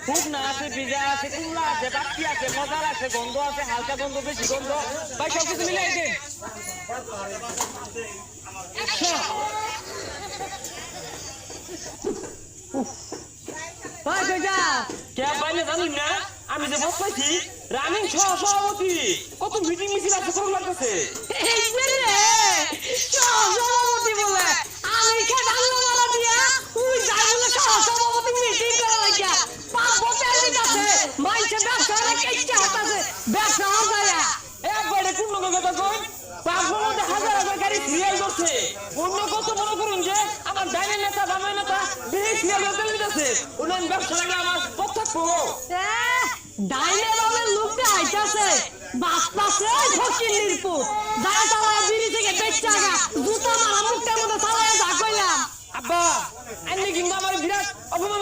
খুব না আছে, ভিজা আছে, কুমলা আছে, বাকি আছে, মজার আছে, গন্ধ আছে, হালকা গন্ধ, বেশি গন্ধ। ভাই সব কিছু মিলাই দেন। ভাই কইটা কে বাইলে জানুন না, আমি যে বস পাইছি রানিং সভাপতি, কত মিটিং মিছিল আছে করুন লাগতেছে। এই যে রে সভাপতি বলে আমি খেয়ে আলু মারা দিয়া তুই যাই বলে সভাপতি মিটিং করা লাগিয়া পাবো তেলি কাছে মাইছে ব্যবসা কেটে হাতাছে ব্যবসা হয়ে একবারে পূর্ণ কথা কই, পাঁচশোর মধ্যে হাজার হাজার গাড়ি সিরিয়াল করছে। অন্য কত মনে করুন যে আমার ডাইনের নেতা বামের নেতা বিয়ে সিরিয়াল করতে দিতেছে, উন্নয়ন ব্যবসা লাগলে আমার পথ থাকবো। ডাইনে বামে লোকটা আইতাছে বাস পাশে ফকির পুত যায় তালা বিড়ি থেকে বেচ্চা গা জুতা মারা মুখটার মধ্যে চালায় যা কইলাম আব্বা, আন্নি কিন্তু আমার বিরাট অপমান